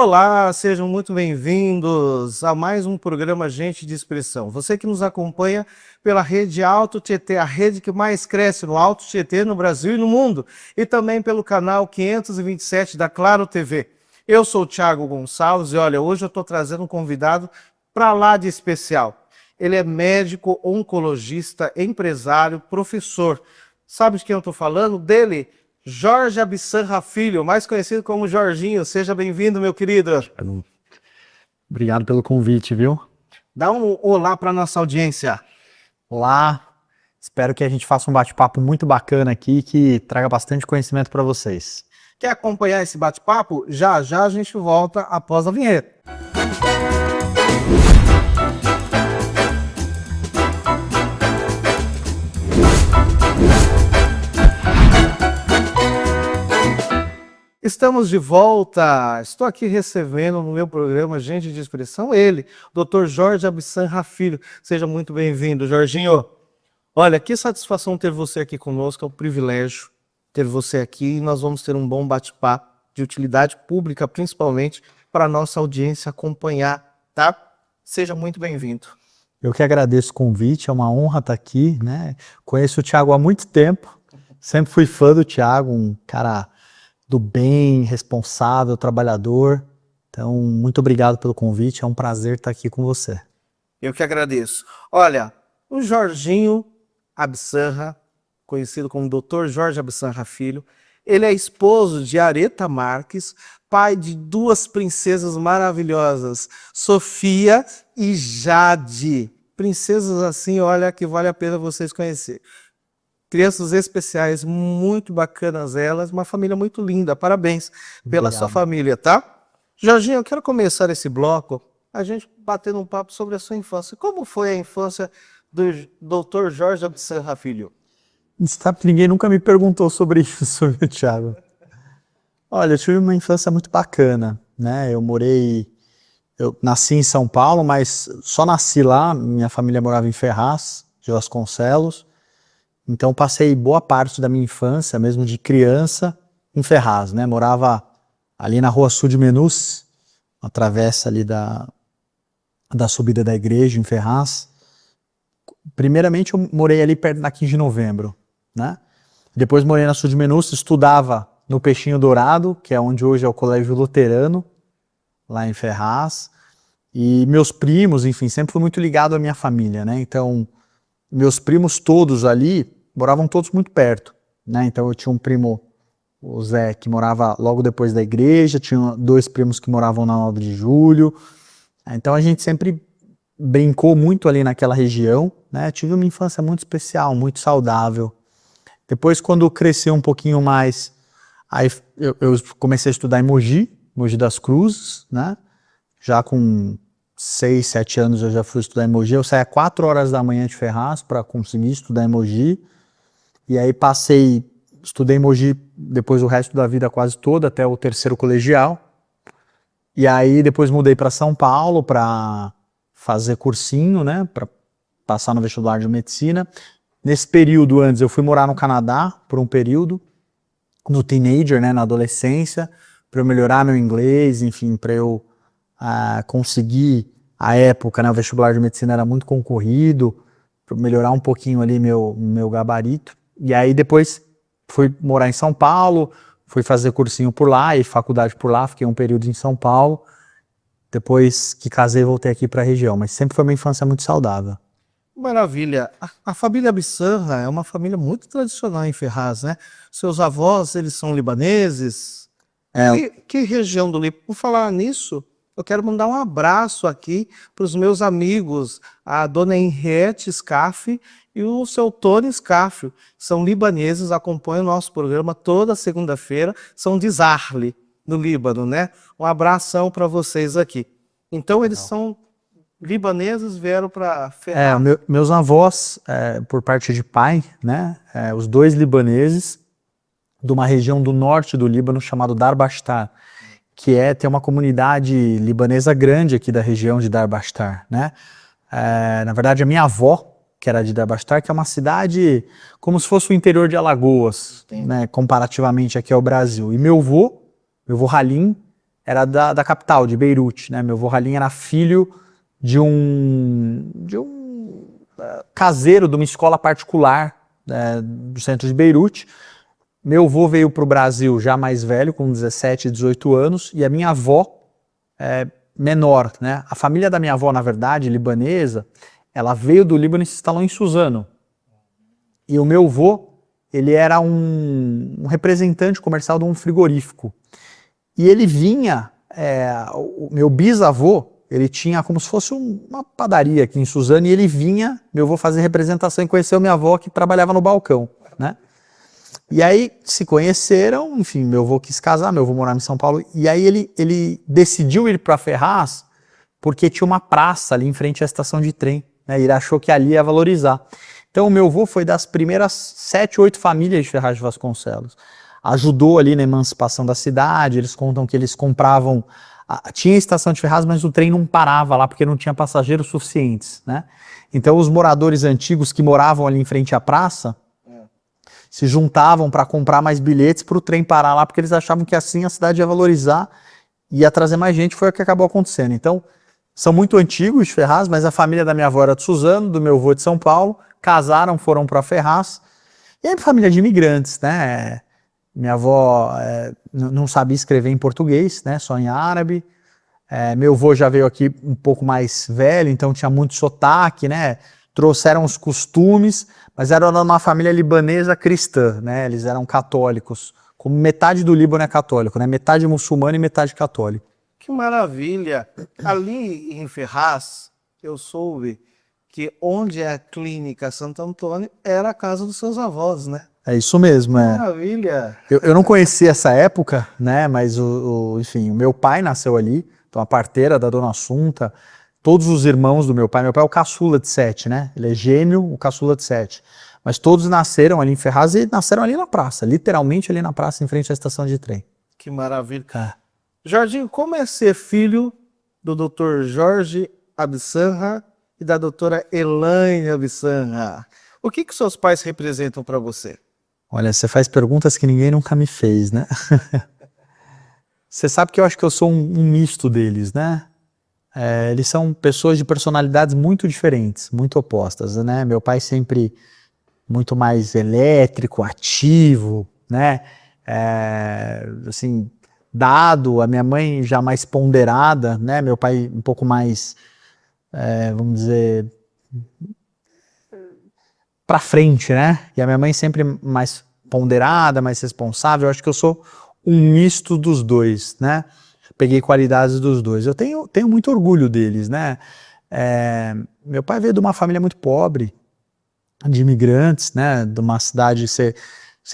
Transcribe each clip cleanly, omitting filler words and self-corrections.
Olá, sejam muito bem-vindos a mais um programa Gente de Expressão. Você que nos acompanha pela rede Alto Tietê, a rede que mais cresce no Alto Tietê, no Brasil e no mundo, e também pelo canal 527 da Claro TV. Eu sou o Thiago Gonçalves e olha, hoje eu estou trazendo um convidado para lá de especial. Ele é médico, oncologista, empresário, professor. Sabe de quem eu estou falando? Dele, Jorge Absanra Filho, mais conhecido como Jorginho. Seja bem-vindo, meu querido. Obrigado pelo convite, viu? Dá um olá para nossa audiência. Olá, espero que a gente faça um bate-papo muito bacana aqui, que traga bastante conhecimento para vocês. Quer acompanhar esse bate-papo? Já já a gente volta após a vinheta. Estamos de volta. Estou aqui recebendo no meu programa Gente de Expressão ele, Dr. Jorge Absanra Filho. Seja muito bem-vindo, Jorginho. Olha, que satisfação ter você aqui conosco, é um privilégio ter você aqui e nós vamos ter um bom bate-papo de utilidade pública, principalmente para a nossa audiência acompanhar, tá? Seja muito bem-vindo. Eu que agradeço o convite, é uma honra estar aqui, né? Conheço o Thiago há muito tempo, sempre fui fã do Thiago, um cara do bem, responsável, trabalhador. Então, muito obrigado pelo convite, é um prazer estar aqui com você. Eu que agradeço. Olha, o Jorginho Absanra, conhecido como Dr. Jorge Absanra Filho, ele é esposo de Aretha Marques, pai de duas princesas maravilhosas, Sofia e Jade. Princesas assim, olha, que vale a pena vocês conhecerem. Crianças especiais, muito bacanas elas, uma família muito linda. Parabéns pela sua família, tá? Jorginho, eu quero começar esse bloco a gente batendo um papo sobre a sua infância. Como foi a infância do Dr. Jorge Absanra Filho? Sabe que ninguém nunca me perguntou sobre isso, sobre o Thiago. Olha, eu tive uma infância muito bacana, né? Eu nasci em São Paulo, mas só nasci lá, minha família morava em Ferraz, de Vasconcelos. Então passei boa parte da minha infância, mesmo de criança, em Ferraz, né? Morava ali na Rua Sul de Menus, uma travessa ali da subida da igreja em Ferraz. Primeiramente eu morei ali perto da 15 de Novembro, né? Depois morei na Sul de Menus, estudava no Peixinho Dourado, que é onde hoje é o Colégio Luterano, lá em Ferraz. E meus primos, enfim, sempre fui muito ligado à minha família, né? Então, meus primos todos ali moravam todos muito perto, né? Então eu tinha um primo, o Zé, que morava logo depois da igreja, tinha dois primos que moravam na 9 de Julho. Então a gente sempre brincou muito ali naquela região, né? Tive uma infância muito especial, muito saudável. Depois, quando cresci um pouquinho mais, aí eu comecei a estudar em Mogi das Cruzes, né? Já com 6, 7 anos eu já fui estudar em Mogi. Eu saía 4 horas da manhã de Ferraz para conseguir estudar em Mogi. E aí estudei em Mogi depois o resto da vida quase toda, até o terceiro colegial. E aí depois mudei para São Paulo para fazer cursinho, né? Para passar no vestibular de medicina. Nesse período antes eu fui morar no Canadá por um período, no teenager, né? Na adolescência, para eu melhorar meu inglês, enfim, para eu conseguir a época, né? O vestibular de medicina era muito concorrido, para melhorar um pouquinho ali meu gabarito. E aí depois fui morar em São Paulo, fui fazer cursinho por lá e faculdade por lá, fiquei um período em São Paulo. Depois que casei, voltei aqui para a região, mas sempre foi uma infância muito saudável. Maravilha. A família Absanra é uma família muito tradicional em Ferraz, né? Seus avós, eles são libaneses? Que região do Líbano? Por falar nisso, eu quero mandar um abraço aqui para os meus amigos, a dona Henriette Scaff e o seu Tony Scaff. São libaneses, acompanham o nosso programa toda segunda-feira, são de Zarle, no Líbano, né? Um abração para vocês aqui. Então, eles são libaneses, vieram para Ferraz. Meus avós, por parte de pai, né? Os dois libaneses, de uma região do norte do Líbano chamado Darbastar, que tem uma comunidade libanesa grande aqui da região de Darbastar, né? Na verdade, a minha avó, que era de Darbastar, que é uma cidade como se fosse o interior de Alagoas, né, comparativamente aqui ao Brasil. E meu avô Halim, era da capital, de Beirute, né? Meu avô Halim era filho de um caseiro de uma escola particular do centro de Beirute. Meu avô veio para o Brasil já mais velho, com 17, 18 anos, e a minha avó menor, né? A família da minha avó, na verdade, libanesa, ela veio do Líbano e se instalou em Suzano. E o meu avô, ele era um representante comercial de um frigorífico. E ele vinha, o meu bisavô, ele tinha como se fosse uma padaria aqui em Suzano, e ele vinha, meu avô, fazer representação e conheceu minha avó que trabalhava no balcão, né? E aí se conheceram, enfim, meu avô quis casar, meu avô morava em São Paulo, e aí ele decidiu ir para Ferraz porque tinha uma praça ali em frente à estação de trem, né? Ele achou que ali ia valorizar. Então o meu avô foi das primeiras 7, 8 famílias de Ferraz de Vasconcelos. Ajudou ali na emancipação da cidade, eles contam que eles compravam, tinha estação de Ferraz, mas o trem não parava lá porque não tinha passageiros suficientes, né? Então os moradores antigos que moravam ali em frente à praça se juntavam para comprar mais bilhetes para o trem parar lá, porque eles achavam que assim a cidade ia valorizar e ia trazer mais gente, foi o que acabou acontecendo. Então, são muito antigos de Ferraz, mas a família da minha avó era de Suzano, do meu avô de São Paulo, casaram, foram para Ferraz, e aí família de imigrantes, né? Minha avó não sabia escrever em português, né? Só em árabe. Meu avô já veio aqui um pouco mais velho, então tinha muito sotaque, né? Trouxeram os costumes, mas era uma família libanesa cristã, né? Eles eram católicos, como metade do Líbano é católico, né? Metade muçulmano e metade católico. Que maravilha! Ali em Ferraz, eu soube que onde é a clínica Santo Antônio era a casa dos seus avós, né? É isso mesmo, Maravilha! Eu não conheci essa época, né? Mas enfim, o meu pai nasceu ali, então a parteira da Dona Assunta, todos os irmãos do meu pai é o caçula de 7, né? Ele é gêmeo, o caçula de 7. Mas todos nasceram ali em Ferraz e nasceram ali na praça, literalmente ali na praça, em frente à estação de trem. Que maravilha! Jorginho, como é ser filho do Dr. Jorge Absanra e da doutora Elaine Absanra? O que seus pais representam para você? Olha, você faz perguntas que ninguém nunca me fez, né? Você sabe que eu acho que eu sou um misto deles, né? Eles são pessoas de personalidades muito diferentes, muito opostas, né? Meu pai sempre muito mais elétrico, ativo, né? Assim, dado, a minha mãe já mais ponderada, né? Meu pai um pouco mais, vamos dizer, para frente, né? E a minha mãe sempre mais ponderada, mais responsável. Eu acho que eu sou um misto dos dois, né? Peguei qualidades dos dois. Eu tenho muito orgulho deles, né? Meu pai veio de uma família muito pobre, de imigrantes, né? De uma cidade, você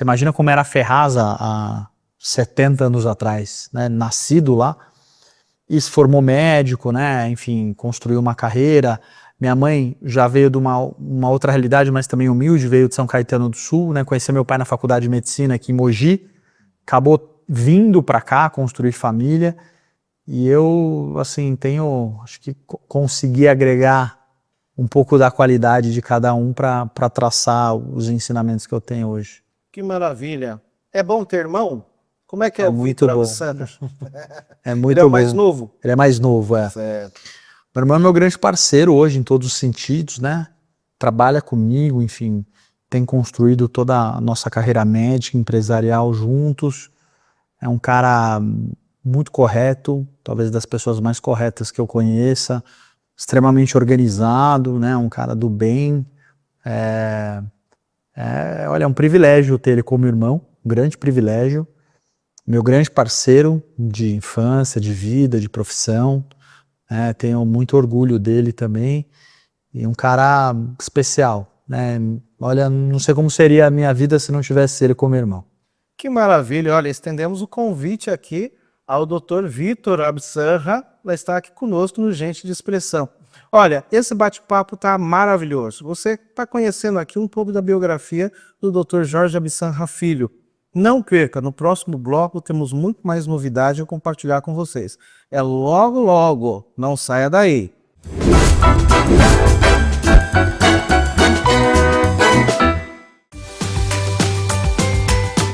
imagina como era Ferraz há 70 anos atrás, né? Nascido lá, e se formou médico, né? Enfim, construiu uma carreira. Minha mãe já veio de uma outra realidade, mas também humilde, veio de São Caetano do Sul, né? Conheceu meu pai na faculdade de medicina aqui em Mogi, acabou vindo para cá construir família. E eu, assim, acho que consegui agregar um pouco da qualidade de cada um para traçar os ensinamentos que eu tenho hoje. Que maravilha! É bom ter irmão? Como é que é o muito Vitor bom. Absanra? É muito Ele é bom. o mais novo? Ele é mais novo, Certo. Meu irmão é meu grande parceiro hoje, em todos os sentidos, né? Trabalha comigo, enfim, tem construído toda a nossa carreira médica, empresarial juntos. É um cara muito correto, talvez das pessoas mais corretas que eu conheça, extremamente organizado, né? Um cara do bem. Olha, é um privilégio ter ele como irmão, um grande privilégio. Meu grande parceiro de infância, de vida, de profissão. Tenho muito orgulho dele também. E um cara especial, né? Olha, não sei como seria a minha vida se não tivesse ele como irmão. Que maravilha! Olha, estendemos o convite aqui ao Dr. Vitor Absanra, vai estar aqui conosco no Gente de Expressão. Olha, esse bate-papo está maravilhoso. Você está conhecendo aqui um pouco da biografia do Dr. Jorge Absanra Filho. Não perca, no próximo bloco temos muito mais novidade a compartilhar com vocês. É logo, logo, não saia daí.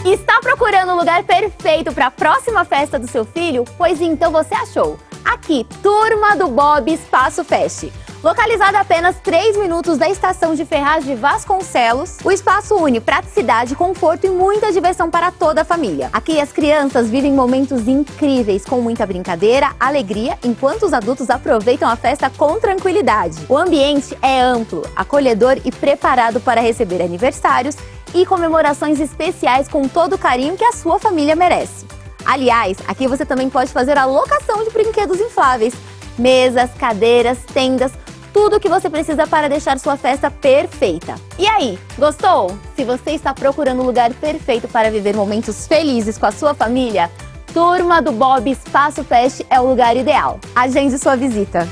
Está procurando Procurando o lugar perfeito para a próxima festa do seu filho? Pois então você achou! Aqui, Turma do Bob Espaço Fest. Localizado a apenas 3 minutos da estação de Ferraz de Vasconcelos, o espaço une praticidade, conforto e muita diversão para toda a família. Aqui as crianças vivem momentos incríveis, com muita brincadeira, alegria, enquanto os adultos aproveitam a festa com tranquilidade. O ambiente é amplo, acolhedor e preparado para receber aniversários e comemorações especiais com todo o carinho que a sua família merece. Aliás, aqui você também pode fazer a locação de brinquedos infláveis, mesas, cadeiras, tendas, tudo o que você precisa para deixar sua festa perfeita. E aí, gostou? Se você está procurando um lugar perfeito para viver momentos felizes com a sua família, Turma do Bob Espaço Fest é o lugar ideal. Agende sua visita.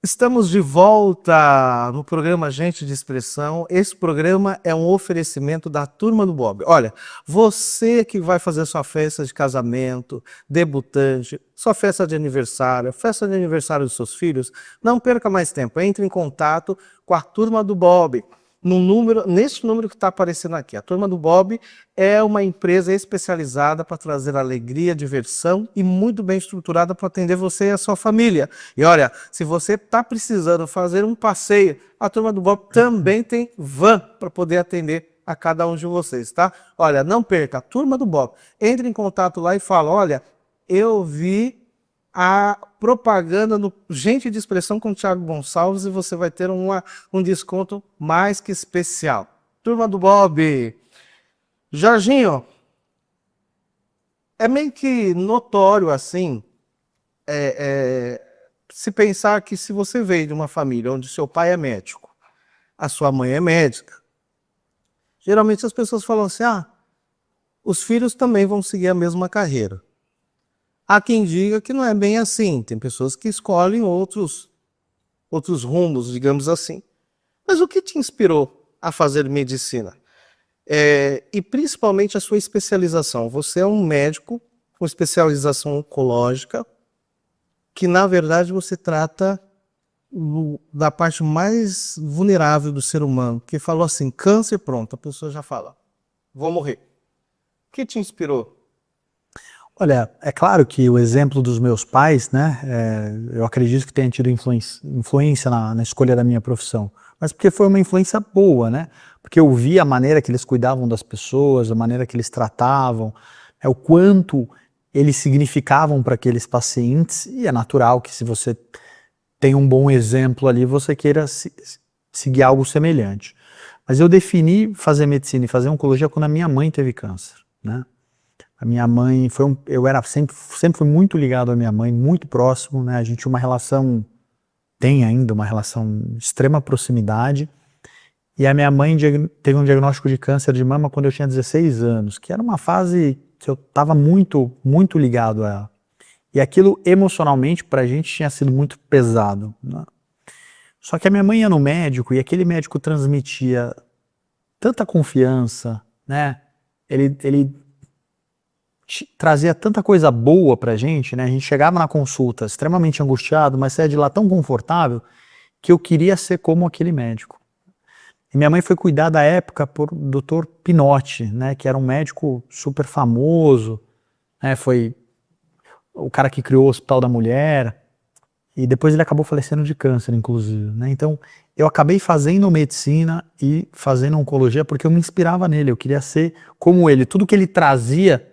Estamos de volta no programa Gente de Expressão. Esse programa é um oferecimento da Turma do Bob. Olha, você que vai fazer sua festa de casamento, debutante, sua festa de aniversário dos seus filhos, não perca mais tempo. Entre em contato com a Turma do Bob. Neste número que está aparecendo aqui. A Turma do Bob é uma empresa especializada para trazer alegria, diversão e muito bem estruturada para atender você e a sua família. E olha, se você está precisando fazer um passeio, a Turma do Bob também tem van para poder atender a cada um de vocês, tá? Olha, não perca, a Turma do Bob. Entre em contato lá e fala, olha, eu vi a propaganda no Gente de Expressão com o Thiago Gonçalves e você vai ter um desconto mais que especial. Turma do Bob. Jorginho, é meio que notório assim, se pensar que se você veio de uma família onde seu pai é médico, a sua mãe é médica, geralmente as pessoas falam assim, os filhos também vão seguir a mesma carreira. Há quem diga que não é bem assim, tem pessoas que escolhem outros rumos, digamos assim. Mas o que te inspirou a fazer medicina? E principalmente a sua especialização. Você é um médico com especialização oncológica, que na verdade você trata da parte mais vulnerável do ser humano, que falou assim, câncer, pronto, a pessoa já fala, vou morrer. O que te inspirou? Olha, é claro que o exemplo dos meus pais, né, eu acredito que tenha tido influência na escolha da minha profissão, mas porque foi uma influência boa, né, porque eu vi a maneira que eles cuidavam das pessoas, a maneira que eles tratavam, o quanto eles significavam para aqueles pacientes, e é natural que se você tem um bom exemplo ali, você queira seguir algo semelhante. Mas eu defini fazer medicina e fazer oncologia quando a minha mãe teve câncer, né. A minha mãe, eu era sempre fui muito ligado à minha mãe, muito próximo, né? A gente tinha uma relação, tem ainda uma relação de extrema proximidade. E a minha mãe teve um diagnóstico de câncer de mama quando eu tinha 16 anos, que era uma fase que eu estava muito, muito ligado a ela. E aquilo emocionalmente pra gente tinha sido muito pesado, né? Só que a minha mãe ia no médico e aquele médico transmitia tanta confiança, né? Ele trazia tanta coisa boa pra gente, né? A gente chegava na consulta extremamente angustiado, mas saía de lá tão confortável que eu queria ser como aquele médico. E minha mãe foi cuidar da época por Dr. Pinotti, né? Que era um médico super famoso, né? Foi o cara que criou o Hospital da Mulher e depois ele acabou falecendo de câncer, inclusive, né? Então eu acabei fazendo medicina e fazendo oncologia porque eu me inspirava nele, eu queria ser como ele. Tudo que ele trazia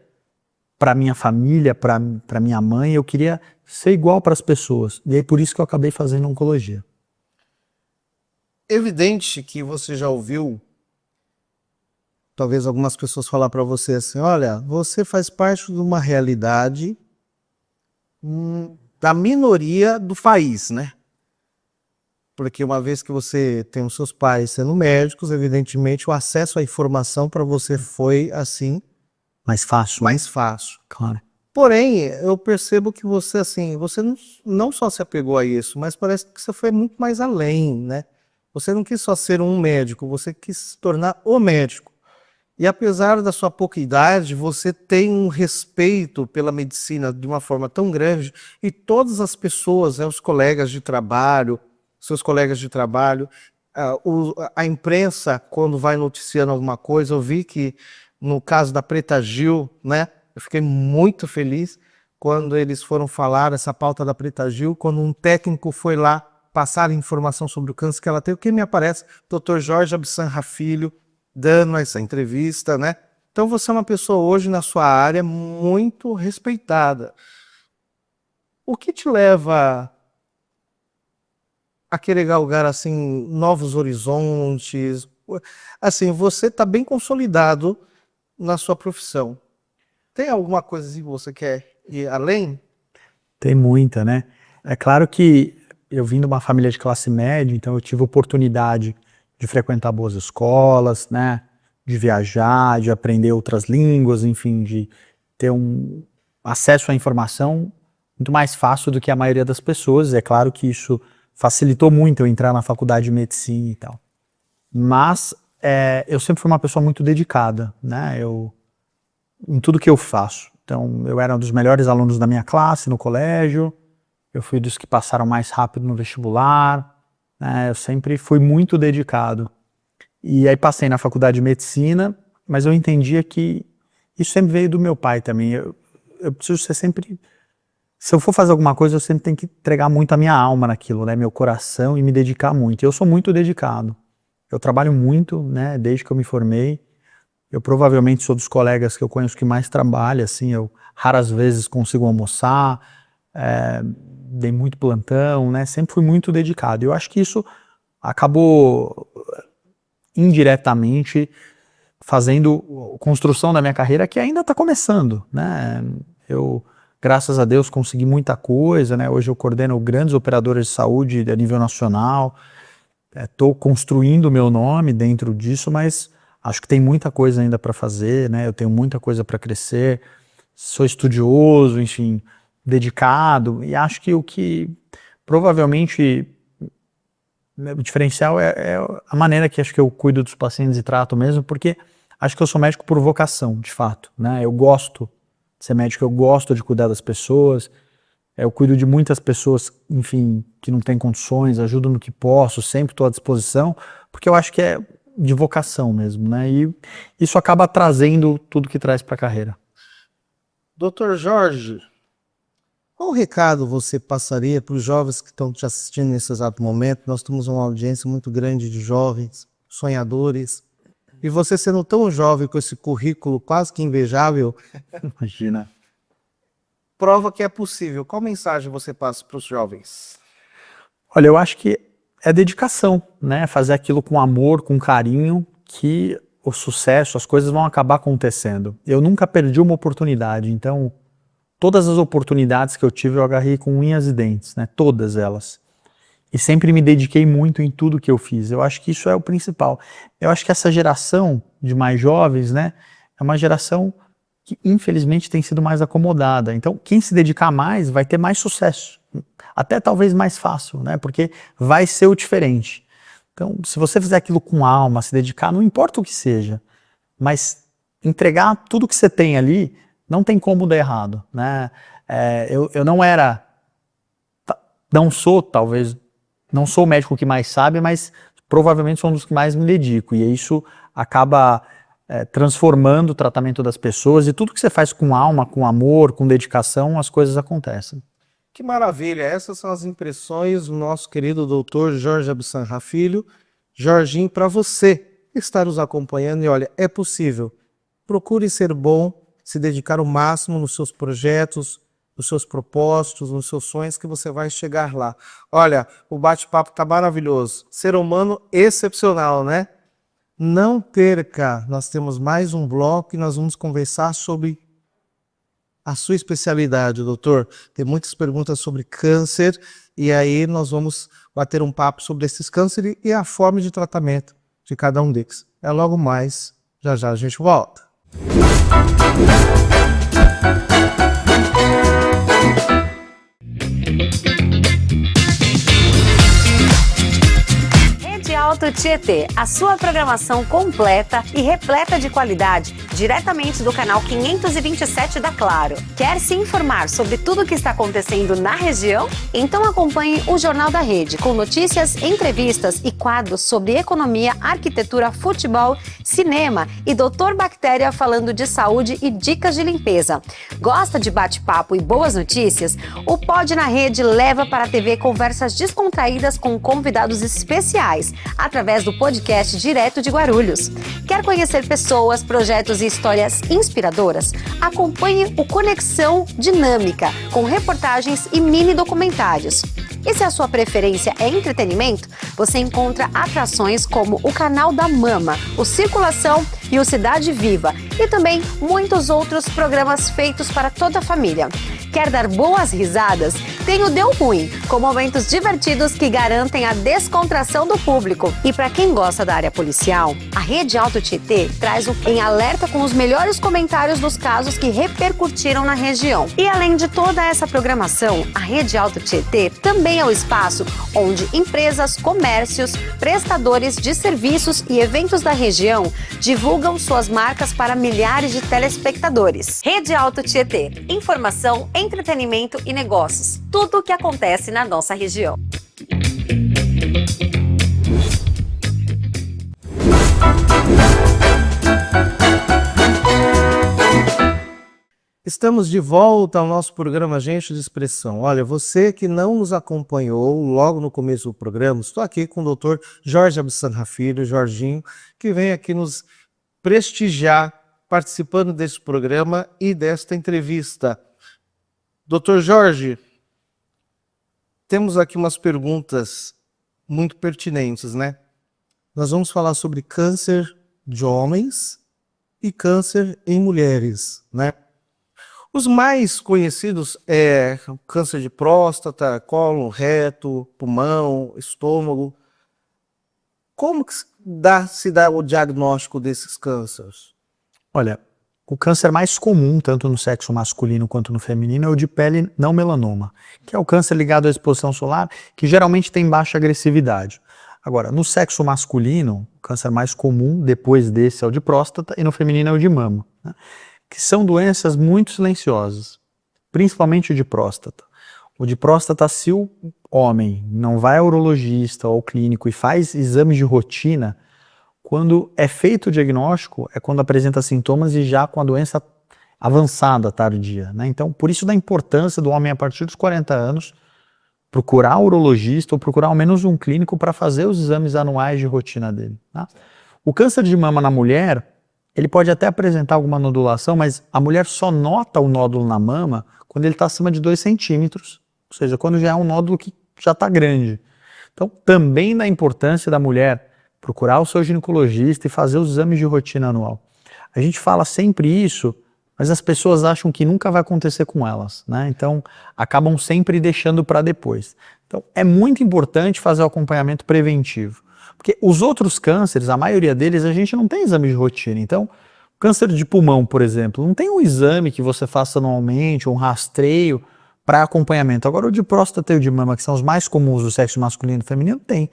para minha família, para minha mãe, eu queria ser igual para as pessoas. E é por isso que eu acabei fazendo oncologia. Evidente que você já ouviu, talvez algumas pessoas falar para você assim, olha, você faz parte de uma realidade da minoria do país, né? Porque uma vez que você tem os seus pais sendo médicos, evidentemente o acesso à informação para você foi assim, Mais fácil. mais fácil. Claro. Porém, eu percebo que você, assim, você não só se apegou a isso, mas parece que você foi muito mais além, né? Você não quis só ser um médico, você quis se tornar o médico. E apesar da sua pouca idade, você tem um respeito pela medicina de uma forma tão grande, e todas as pessoas, né, os colegas de trabalho, seus colegas de trabalho, a imprensa, quando vai noticiando alguma coisa, eu vi que no caso da Preta Gil, né, eu fiquei muito feliz quando eles foram falar essa pauta da Preta Gil, quando um técnico foi lá passar informação sobre o câncer que ela teve, que me aparece, Dr. Jorge Absanra Filho, dando essa entrevista, né? Então você é uma pessoa hoje na sua área muito respeitada. O que te leva a querer galgar assim novos horizontes? Assim, você está bem consolidado na sua profissão. Tem alguma coisa assim que você quer ir além? Tem muita, né? É claro que eu vim de uma família de classe média, então eu tive oportunidade de frequentar boas escolas, né? De viajar, de aprender outras línguas, enfim, de ter um acesso à informação muito mais fácil do que a maioria das pessoas. É claro que isso facilitou muito eu entrar na faculdade de medicina e tal. Mas eu sempre fui uma pessoa muito dedicada, né? Em tudo que eu faço. Então, eu era um dos melhores alunos da minha classe no colégio, eu fui dos que passaram mais rápido no vestibular, né? Eu sempre fui muito dedicado. E aí passei na faculdade de medicina, mas eu entendia que isso sempre veio do meu pai também. Eu preciso ser sempre... Se eu for fazer alguma coisa, eu sempre tenho que entregar muito a minha alma naquilo, né? Meu coração, e me dedicar muito. Eu sou muito dedicado. Eu trabalho muito, né? Desde que eu me formei. Eu provavelmente sou dos colegas que eu conheço que mais trabalha, assim. Eu raras vezes consigo almoçar, dei muito plantão, né? Sempre fui muito dedicado. Eu acho que isso acabou indiretamente fazendo construção da minha carreira, que ainda está começando, né? Eu, graças a Deus, consegui muita coisa, né? Hoje eu coordeno grandes operadoras de saúde a nível nacional, estou construindo o meu nome dentro disso, mas acho que tem muita coisa ainda para fazer, né? Eu tenho muita coisa para crescer, sou estudioso, enfim, dedicado, e acho que o que provavelmente o diferencial é a maneira que acho que eu cuido dos pacientes e trato mesmo, porque acho que eu sou médico por vocação, de fato, né? Eu gosto de ser médico, eu gosto de cuidar das pessoas, eu cuido de muitas pessoas, enfim, que não têm condições, ajudo no que posso, sempre estou à disposição, porque eu acho que é de vocação mesmo, né? E isso acaba trazendo tudo que traz para a carreira. Dr. Jorge, qual recado você passaria para os jovens que estão te assistindo nesse exato momento? Nós temos uma audiência muito grande de jovens, sonhadores, e você sendo tão jovem com esse currículo quase que invejável, Imagina. prova que é possível. Qual mensagem você passa para os jovens? Olha, eu acho que é dedicação, né? Fazer aquilo com amor, com carinho, que o sucesso, as coisas vão acabar acontecendo. Eu nunca perdi uma oportunidade, então todas as oportunidades que eu tive eu agarrei com unhas e dentes, né? Todas elas. E sempre me dediquei muito em tudo que eu fiz. Eu acho que isso é o principal. Eu acho que essa geração de mais jovens, né? É uma geração que infelizmente tem sido mais acomodada. Então quem se dedicar mais vai ter mais sucesso. Até talvez mais fácil, né? Porque vai ser o diferente. Então, se você fizer aquilo com alma, se dedicar, não importa o que seja, mas entregar tudo que você tem ali, não tem como dar errado, né? Eu não sou, talvez, não sou o médico que mais sabe, mas provavelmente sou um dos que mais me dedico. E isso acaba transformando o tratamento das pessoas, e tudo que você faz com alma, com amor, com dedicação, as coisas acontecem. Que maravilha, essas são as impressões do nosso querido doutor Jorge Absanra Filho. Jorginho, para você que está nos acompanhando, e olha, é possível. Procure ser bom, se dedicar o máximo nos seus projetos, nos seus propósitos, nos seus sonhos, que você vai chegar lá. Olha, o bate-papo está maravilhoso. Ser humano excepcional, né? Não perca, nós temos mais um bloco e nós vamos conversar sobre a sua especialidade, doutor. Tem muitas perguntas sobre câncer e aí nós vamos bater um papo sobre esses cânceres e a forma de tratamento de cada um deles. É logo mais, já já a gente volta. Alto Tietê, a sua programação completa e repleta de qualidade, diretamente do canal 527 da Claro. Quer se informar sobre tudo o que está acontecendo na região? Então acompanhe o Jornal da Rede, com notícias, entrevistas e quadros sobre economia, arquitetura, futebol, cinema e Dr. Bactéria falando de saúde e dicas de limpeza. Gosta de bate-papo e boas notícias? O Pod na Rede leva para a TV conversas descontraídas com convidados especiais, através do podcast Direto de Guarulhos. Quer conhecer pessoas, projetos e histórias inspiradoras? Acompanhe o Conexão Dinâmica, com reportagens e mini documentários. E se a sua preferência é entretenimento, você encontra atrações como o Canal da Mama, o Circulação e o Cidade Viva, e também muitos outros programas feitos para toda a família. Quer dar boas risadas? Tem o Deu Ruim, com momentos divertidos que garantem a descontração do público. E para quem gosta da área policial, a Rede Alto Tietê traz o Em Alerta com os melhores comentários dos casos que repercutiram na região. E além de toda essa programação, a Rede Alto Tietê também é o espaço onde empresas, comércios, prestadores de serviços e eventos da região divulgam suas marcas para milhares de telespectadores. Rede Alto Tietê. Informação, entretenimento e negócios. Tudo o que acontece na nossa região. Estamos de volta ao nosso programa Agente de Expressão. Olha, você que não nos acompanhou logo no começo do programa, estou aqui com o Dr. Jorge Absanra Filho, Jorginho, que vem aqui nos prestigiar, participando desse programa e desta entrevista. Dr. Jorge, temos aqui umas perguntas muito pertinentes, né? Nós vamos falar sobre câncer de homens e câncer em mulheres, né? Os mais conhecidos é câncer de próstata, cólon, reto, pulmão, estômago. Como que se dá o diagnóstico desses cânceres? Olha, o câncer mais comum, tanto no sexo masculino quanto no feminino, é o de pele não melanoma, que é o câncer ligado à exposição solar, que geralmente tem baixa agressividade. Agora, no sexo masculino, o câncer mais comum, depois desse, é o de próstata, e no feminino é o de mama, né? Que são doenças muito silenciosas, principalmente o de próstata. O de próstata, se o homem não vai ao urologista ou ao clínico e faz exames de rotina, quando é feito o diagnóstico, é quando apresenta sintomas e já com a doença avançada, tardia, né? Então, por isso da importância do homem, a partir dos 40 anos, procurar o urologista ou procurar ao menos um clínico para fazer os exames anuais de rotina dele, tá? O câncer de mama na mulher, ele pode até apresentar alguma nodulação, mas a mulher só nota o nódulo na mama quando ele está acima de 2 centímetros, ou seja, quando já é um nódulo que já está grande. Então, também da importância da mulher procurar o seu ginecologista e fazer os exames de rotina anual. A gente fala sempre isso, mas as pessoas acham que nunca vai acontecer com elas, né? Então, acabam sempre deixando para depois. Então, é muito importante fazer o acompanhamento preventivo. Porque os outros cânceres, a maioria deles, a gente não tem exame de rotina. Então, câncer de pulmão, por exemplo, não tem um exame que você faça anualmente, um rastreio para acompanhamento. Agora, o de próstata e o de mama, que são os mais comuns do sexo masculino e feminino, tem.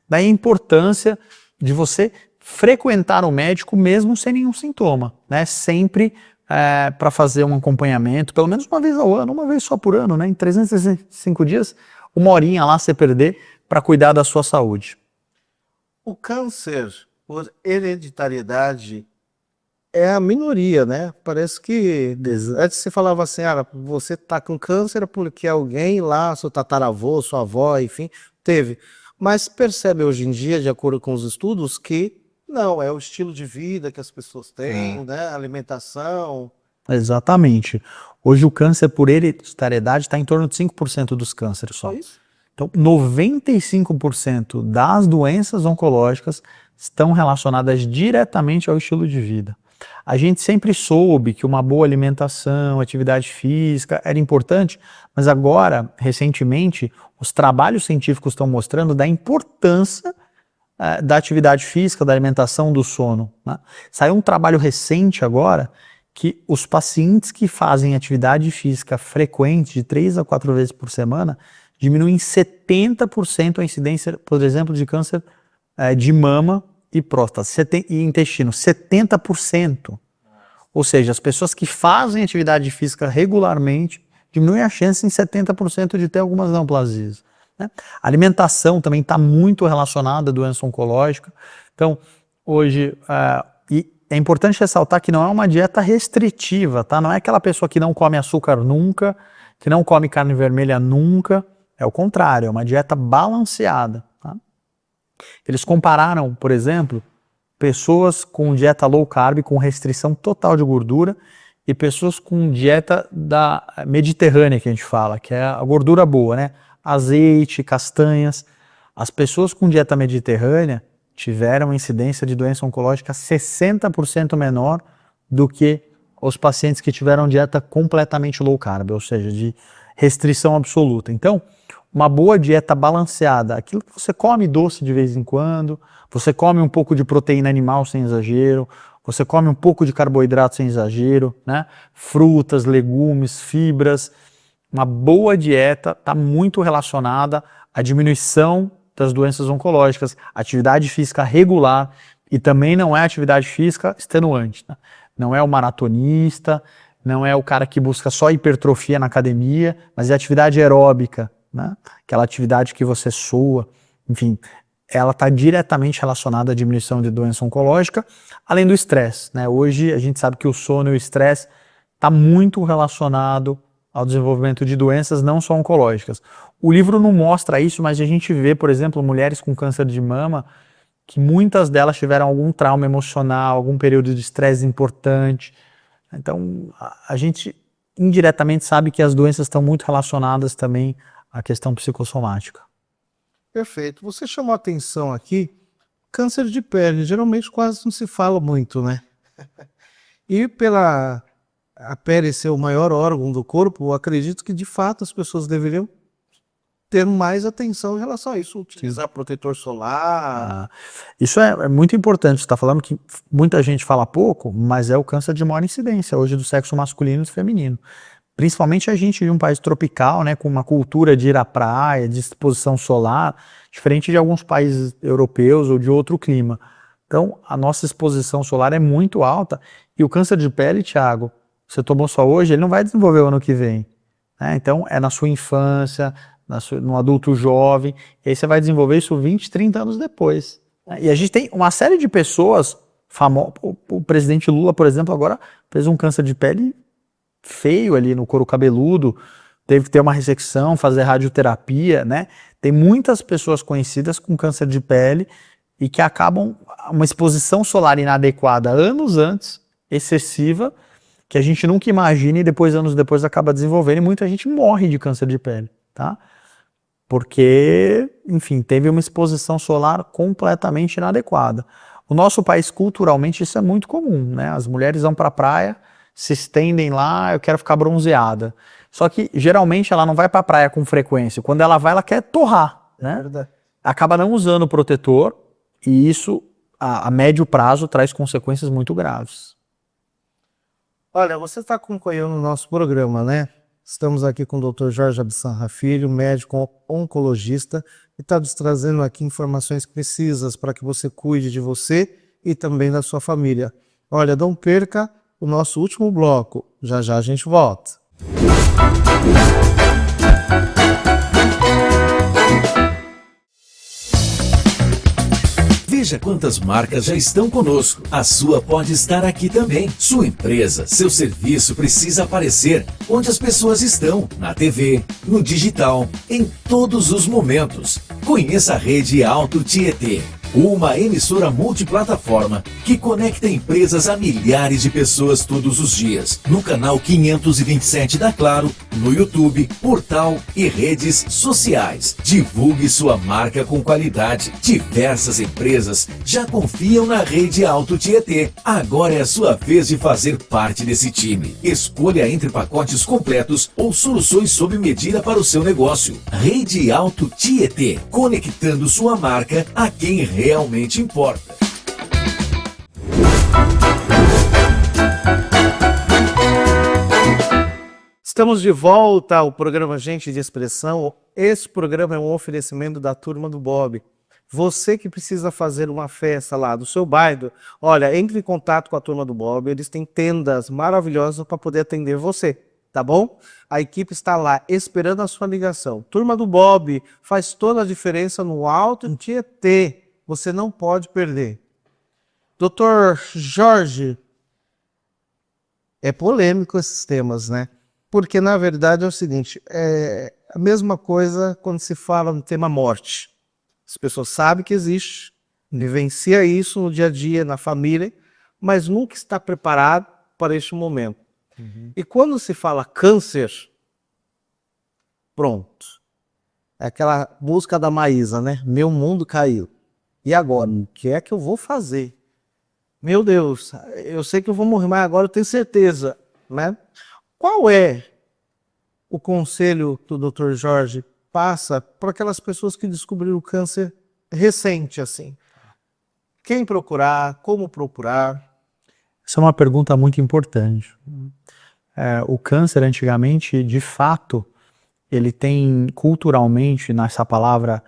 Daí a importância de você frequentar o médico mesmo sem nenhum sintoma, né? Sempre para fazer um acompanhamento, pelo menos uma vez ao ano, uma vez só por ano, né? Em 365 dias, 1 horinha lá você perder para cuidar da sua saúde. O câncer por hereditariedade é a minoria, né? Parece que antes você falava assim, você está com câncer porque alguém lá, seu tataravô, sua avó, enfim, teve. Mas percebe hoje em dia, de acordo com os estudos, que não, é o estilo de vida que as pessoas têm, né? Alimentação. Exatamente. Hoje o câncer por hereditariedade está em torno de 5% dos cânceres só. É isso? Então, 95% das doenças oncológicas estão relacionadas diretamente ao estilo de vida. A gente sempre soube que uma boa alimentação, atividade física era importante, mas agora, recentemente, os trabalhos científicos estão mostrando da importância da atividade física, da alimentação, do sono, né? Saiu um trabalho recente agora que os pacientes que fazem atividade física frequente, de 3 a 4 vezes por semana, diminuem 70% a incidência, por exemplo, de câncer de mama e próstata e intestino, 70%. Ou seja, as pessoas que fazem atividade física regularmente diminuem a chance em 70% de ter algumas neoplasias, né? A alimentação também está muito relacionada à doença oncológica. Então, hoje, e é importante ressaltar que não é uma dieta restritiva, tá? Não é aquela pessoa que não come açúcar nunca, que não come carne vermelha nunca. É o contrário, é uma dieta balanceada, tá? Eles compararam, por exemplo, pessoas com dieta low carb, com restrição total de gordura, e pessoas com dieta da mediterrânea, que a gente fala, que é a gordura boa, né? Azeite, castanhas. As pessoas com dieta mediterrânea tiveram incidência de doença oncológica 60% menor do que os pacientes que tiveram dieta completamente low carb, ou seja, de restrição absoluta. Então, uma boa dieta balanceada, aquilo que você come doce de vez em quando, você come um pouco de proteína animal sem exagero, você come um pouco de carboidrato sem exagero, né? Frutas, legumes, fibras. Uma boa dieta está muito relacionada à diminuição das doenças oncológicas, atividade física regular, e também não é atividade física extenuante, né? Não é o maratonista, não é o cara que busca só hipertrofia na academia, mas é atividade aeróbica, né? Aquela atividade que você sua, enfim, ela está diretamente relacionada à diminuição de doença oncológica, além do estresse, né? Hoje a gente sabe que o sono e o estresse está muito relacionado ao desenvolvimento de doenças não só oncológicas. O livro não mostra isso, mas a gente vê, por exemplo, mulheres com câncer de mama, que muitas delas tiveram algum trauma emocional, algum período de estresse importante. Então, a gente indiretamente sabe que as doenças estão muito relacionadas também à questão psicossomática. Perfeito. Você chamou a atenção aqui, câncer de pele, geralmente quase não se fala muito, né? E pela a pele ser o maior órgão do corpo, eu acredito que de fato as pessoas deveriam ter mais atenção em relação a isso, utilizar protetor solar. Isso é muito importante. Você está falando que muita gente fala pouco, mas é o câncer de maior incidência hoje do sexo masculino e feminino. Principalmente a gente de um país tropical, né, com uma cultura de ir à praia, de exposição solar, diferente de alguns países europeus ou de outro clima. Então, a nossa exposição solar é muito alta, e o câncer de pele, Thiago, você tomou só hoje, ele não vai desenvolver o ano que vem, né? Então, é na sua infância, no adulto jovem, e aí você vai desenvolver isso 20, 30 anos depois, né? E a gente tem uma série de pessoas famosas. O presidente Lula, por exemplo, agora fez um câncer de pele feio ali no couro cabeludo, teve que ter uma ressecção, fazer radioterapia, né? Tem muitas pessoas conhecidas com câncer de pele e que acabam uma exposição solar inadequada anos antes, excessiva, que a gente nunca imagina, e depois, anos depois, acaba desenvolvendo, e muita gente morre de câncer de pele, tá? Porque, enfim, teve uma exposição solar completamente inadequada. O nosso país, culturalmente, isso é muito comum, né? As mulheres vão para a praia, se estendem lá, eu quero ficar bronzeada. Só que, geralmente, ela não vai para a praia com frequência. Quando ela vai, ela quer torrar, né? Verdade. Acaba não usando o protetor, e isso, a médio prazo, traz consequências muito graves. Olha, você está acompanhando o nosso programa, né? Estamos aqui com o Dr. Jorge Absanra Filho, médico oncologista, e está nos trazendo aqui informações precisas para que você cuide de você e também da sua família. Olha, não perca o nosso último bloco. Já já a gente volta. Veja quantas marcas já estão conosco. A sua pode estar aqui também. Sua empresa, seu serviço precisa aparecer onde as pessoas estão. Na TV, no digital, em todos os momentos. Conheça a Rede Alto Tietê. Uma emissora multiplataforma que conecta empresas a milhares de pessoas todos os dias. No canal 527 da Claro, no YouTube, portal e redes sociais. Divulgue sua marca com qualidade. Diversas empresas já confiam na Rede Alto Tietê. Agora é a sua vez de fazer parte desse time. Escolha entre pacotes completos ou soluções sob medida para o seu negócio. Rede Alto Tietê, conectando sua marca a quem realmente importa. Estamos de volta ao programa Gente de Expressão. Esse programa é um oferecimento da Turma do Bob. Você que precisa fazer uma festa lá do seu bairro, olha, entre em contato com a turma do Bob, eles têm tendas maravilhosas para poder atender você, tá bom? A equipe está lá esperando a sua ligação. Turma do Bob faz toda a diferença no Alto Tietê. Você não pode perder. Doutor Jorge, é polêmico esses temas, né? Porque, na verdade, é o seguinte, é a mesma coisa quando se fala no tema morte. As pessoas sabem que existe, vivencia isso no dia a dia, na família, mas nunca está preparado para este momento. E quando se fala câncer, pronto. É aquela música da Maísa, né? Meu mundo caiu. E agora? O que é que eu vou fazer? Meu Deus, eu sei que eu vou morrer, mas agora eu tenho certeza, né? Qual é o conselho que o Dr. Jorge passa para aquelas pessoas que descobriram o câncer recente, assim? Quem procurar, como procurar? Essa é uma pergunta muito importante. O câncer, antigamente, de fato, ele tem culturalmente, nessa palavra,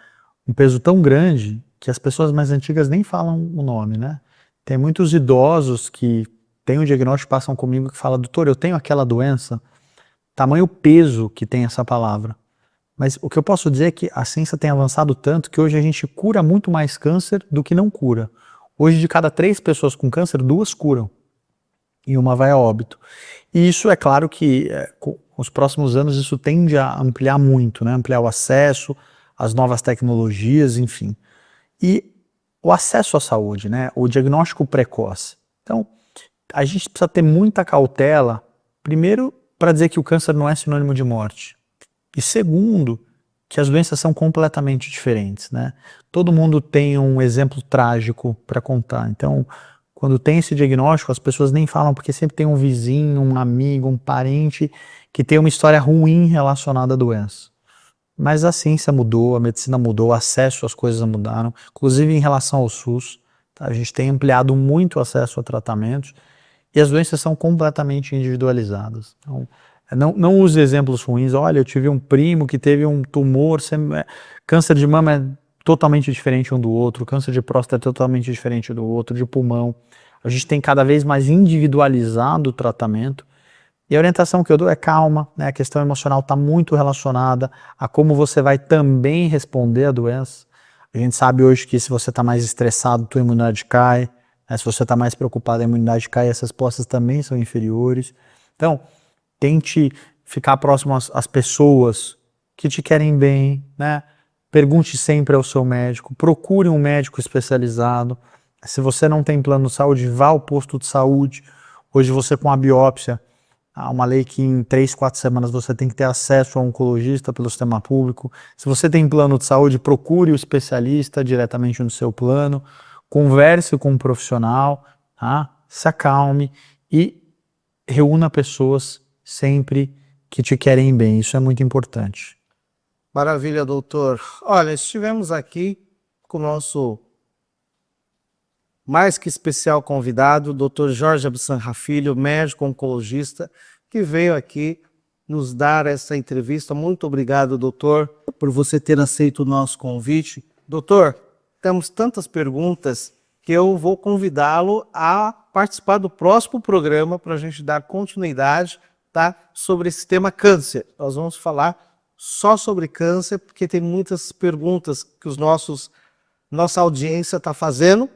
um peso tão grande que as pessoas mais antigas nem falam o nome, né? Tem muitos idosos que têm o diagnóstico, passam comigo que falam, doutor, eu tenho aquela doença, tamanho peso que tem essa palavra. Mas o que eu posso dizer é que a ciência tem avançado tanto que hoje a gente cura muito mais câncer do que não cura. Hoje, de cada 3 pessoas com câncer, 2 curam. E uma vai a óbito. E isso é claro que com os próximos anos isso tende a ampliar muito, né? Ampliar o acesso, as novas tecnologias, enfim. E o acesso à saúde, né? O diagnóstico precoce. Então, a gente precisa ter muita cautela, primeiro, para dizer que o câncer não é sinônimo de morte. E segundo, que as doenças são completamente diferentes, né? Todo mundo tem um exemplo trágico para contar. Então, quando tem esse diagnóstico, as pessoas nem falam, porque sempre tem um vizinho, um amigo, um parente que tem uma história ruim relacionada à doença. Mas a ciência mudou, a medicina mudou, o acesso às coisas mudaram, inclusive em relação ao SUS. Tá? A gente tem ampliado muito o acesso a tratamentos e as doenças são completamente individualizadas. Então, não use exemplos ruins. Olha, eu tive um primo que teve um tumor, câncer de mama é totalmente diferente um do outro, câncer de próstata é totalmente diferente do outro, de pulmão. A gente tem cada vez mais individualizado o tratamento. E a orientação que eu dou é calma, né? A questão emocional está muito relacionada a como você vai também responder à doença. A gente sabe hoje que se você está mais estressado, tua imunidade cai, né? Se você está mais preocupado, a imunidade cai, essas respostas também são inferiores. Então, tente ficar próximo às pessoas que te querem bem, né? Pergunte sempre ao seu médico, procure um médico especializado. Se você não tem plano de saúde, vá ao posto de saúde. Hoje você com a biópsia, há uma lei que em 3, 4 semanas você tem que ter acesso a um oncologista pelo sistema público. Se você tem plano de saúde, procure o especialista diretamente no seu plano, converse com um profissional, tá? Se acalme e reúna pessoas sempre que te querem bem. Isso é muito importante. Maravilha, doutor. Olha, estivemos aqui com o nosso mais que especial convidado, Dr. Jorge Absanra Filho, médico oncologista, que veio aqui nos dar essa entrevista. Muito obrigado, doutor, por você ter aceito o nosso convite. Doutor, temos tantas perguntas que eu vou convidá-lo a participar do próximo programa para a gente dar continuidade, tá, sobre esse tema câncer. Nós vamos falar só sobre câncer, porque tem muitas perguntas que nossa audiência está fazendo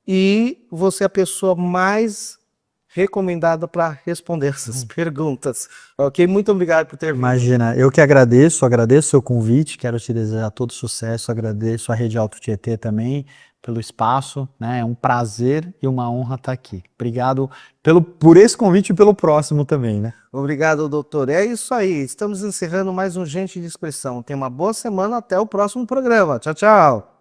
e você é a pessoa mais recomendada para responder essas perguntas. Ok? Muito obrigado por ter vindo. Imagina, eu que agradeço o seu convite, quero te desejar todo sucesso, agradeço a Rede Alto Tietê também pelo espaço, né? É um prazer e uma honra estar aqui. Obrigado por esse convite e pelo próximo também, né? Obrigado, doutor. É isso aí, estamos encerrando mais um Gente de Expressão. Tenha uma boa semana, até o próximo programa. Tchau, tchau.